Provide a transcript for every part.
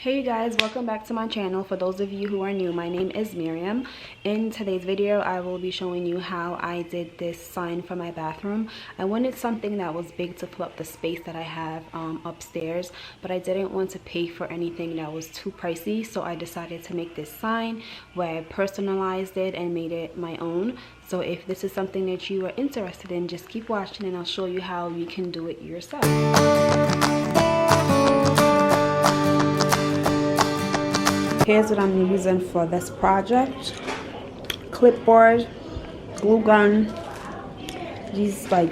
Hey you guys, welcome back to my channel. For those of you who are new, my name is Miriam. In today's video, I will be showing you how I did this sign for my bathroom. I wanted something that was big to fill up the space that I have upstairs, but I didn't want to pay for anything that was too pricey, so I decided to make this sign where I personalized it and made it my own. So if this is something that you are interested in, just keep watching and I'll show you how you can do it yourself. Here's what I'm using for this project: clipboard, glue gun, these like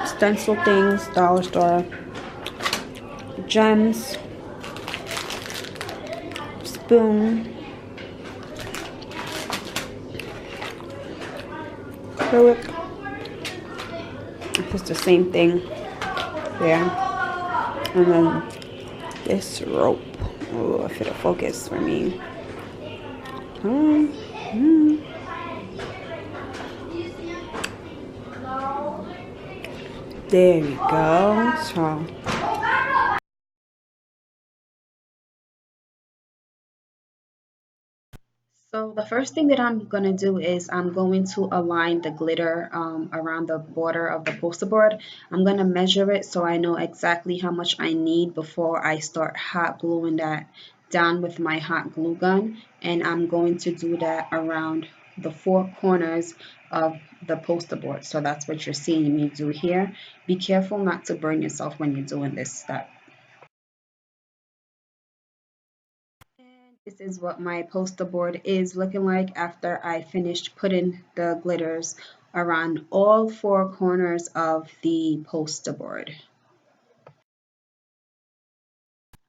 stencil things, dollar store, gems, spoon, acrylic. It's the same thing there. And then this rope. Oh, if it'll focus for me. There we go. So the first thing that I'm going to do is I'm going to align the glitter around the border of the poster board. I'm going to measure it so I know exactly how much I need before I start hot gluing that down with my hot glue gun. And I'm going to do that around the four corners of the poster board. So that's what you're seeing me do here. Be careful not to burn yourself when you're doing this step. This is what my poster board is looking like after I finished putting the glitters around all four corners of the poster board.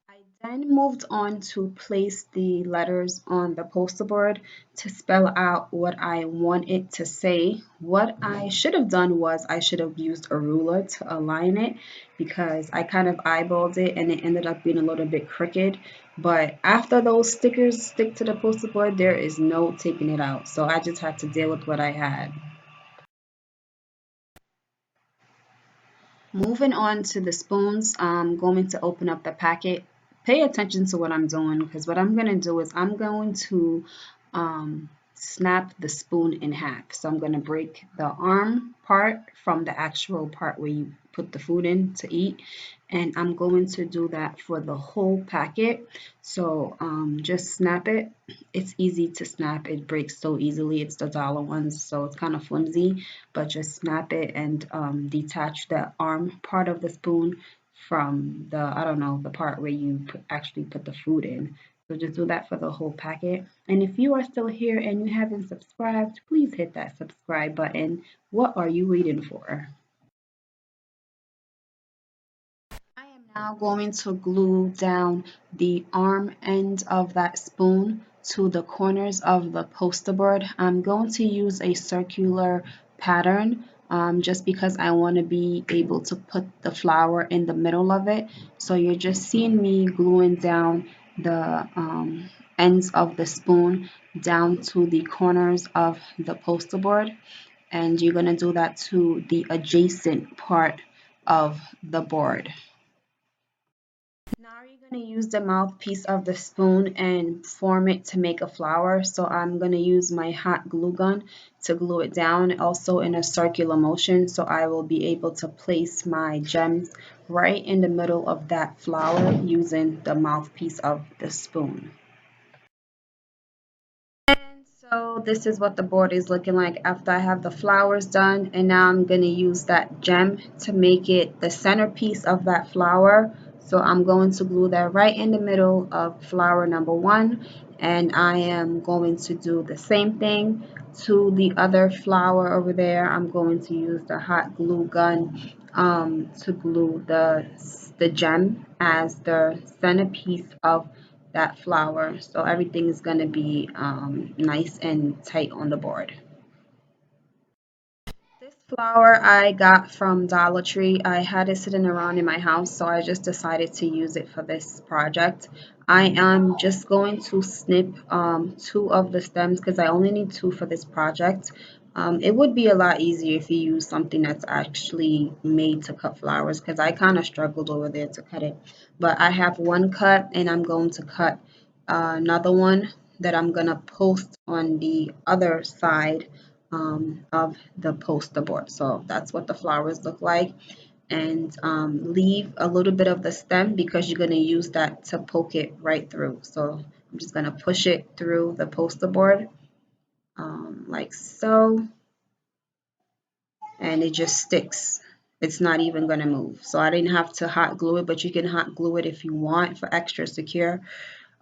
I then moved on to place the letters on the poster board to spell out what I want it to say. What I should have done was I should have used a ruler to align it, because I kind of eyeballed it and it ended up being a little bit crooked. But after those stickers stick to the poster board, there is no taking it out. So I just had to deal with what I had. Moving on to the spoons, I'm going to open up the packet. Pay attention to what I'm doing, because what I'm going to do is I'm going to snap the spoon in half. So I'm going to break the arm part from the actual part where you put the food in to eat. And I'm going to do that for the whole packet. So just snap it. It's easy to snap. It breaks so easily. It's the dollar ones, so it's kind of flimsy, but just snap it and detach the arm part of the spoon from the, I don't know, the part where you actually put the food in. So just do that for the whole packet. And if you are still here and you haven't subscribed, please hit that subscribe button. What are you waiting for? I am now going to glue down the arm end of that spoon to the corners of the poster board. I'm going to use a circular pattern just because I want to be able to put the flower in the middle of it. So you're just seeing me gluing down the ends of the spoon down to the corners of the poster board. And you're going to do that to the adjacent part of the board. Now you're going to use the mouthpiece of the spoon and form it to make a flower. So I'm going to use my hot glue gun to glue it down, also in a circular motion, so I will be able to place my gems right in the middle of that flower using the mouthpiece of the spoon. So this is what the board is looking like after I have the flowers done, and now I'm going to use that gem to make it the centerpiece of that flower. So I'm going to glue that right in the middle of flower number one, and I am going to do the same thing to the other flower over there. I'm going to use the hot glue gun to glue the gem as the centerpiece of that flower, so everything is going to be nice and tight on the board. This flower I got from Dollar Tree. I had it sitting around in my house, so I just decided to use it for this project. I am just going to snip two of the stems because I only need two for this project. It would be a lot easier if you use something that's actually made to cut flowers, because I kind of struggled over there to cut it. But I have one cut, and I'm going to cut another one that I'm going to post on the other side of the poster board. So that's what the flowers look like. And leave a little bit of the stem because you're going to use that to poke it right through. So I'm just going to push it through the poster board like so, and it just sticks. It's not even going to move. So I didn't have to hot glue it, but you can hot glue it if you want for extra secure.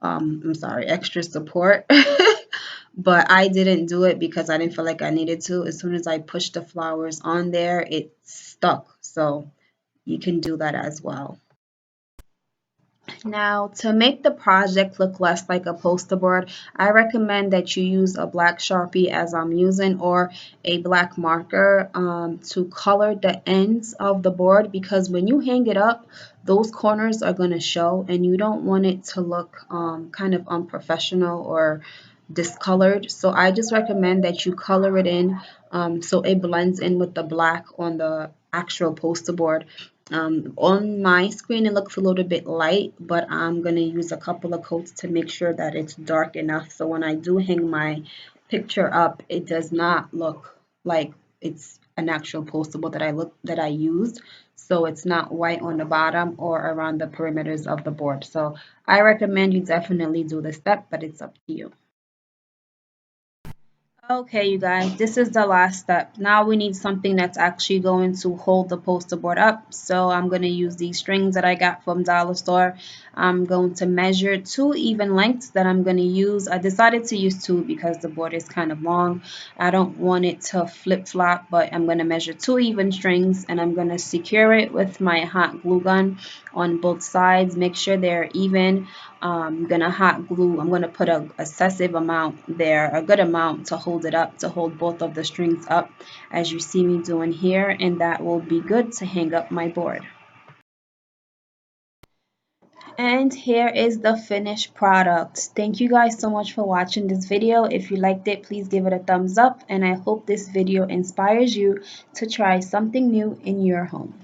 I'm sorry, extra support. But I didn't do it because I didn't feel like I needed to. As soon as I pushed the flowers on there, it stuck. So you can do that as well. Now, to make the project look less like a poster board, I recommend that you use a black Sharpie as I'm using, or a black marker to color the ends of the board, because when you hang it up, those corners are going to show and you don't want it to look kind of unprofessional or discolored. So I just recommend that you color it in so it blends in with the black on the actual poster board. On my screen, it looks a little bit light, but I'm going to use a couple of coats to make sure that it's dark enough. So when I do hang my picture up, it does not look like it's an actual poster board that I used. So it's not white on the bottom or around the perimeters of the board. So I recommend you definitely do this step, but it's up to you. Okay, you guys, this is the last step. Now we need something that's actually going to hold the poster board up. So I'm going to use these strings that I got from Dollar Store. I'm going to measure 2 even lengths that I'm going to use. I decided to use 2 because the board is kind of long. I don't want it to flip-flop, but I'm going to measure 2 even strings, and I'm going to secure it with my hot glue gun on both sides. Make sure they're even. I'm gonna hot glue. I'm gonna put a excessive amount there, a good amount to hold it up, to hold both of the strings up, as you see me doing here, and that will be good to hang up my board. And here is the finished product. Thank you guys so much for watching this video. If you liked it, please give it a thumbs up, and I hope this video inspires you to try something new in your home.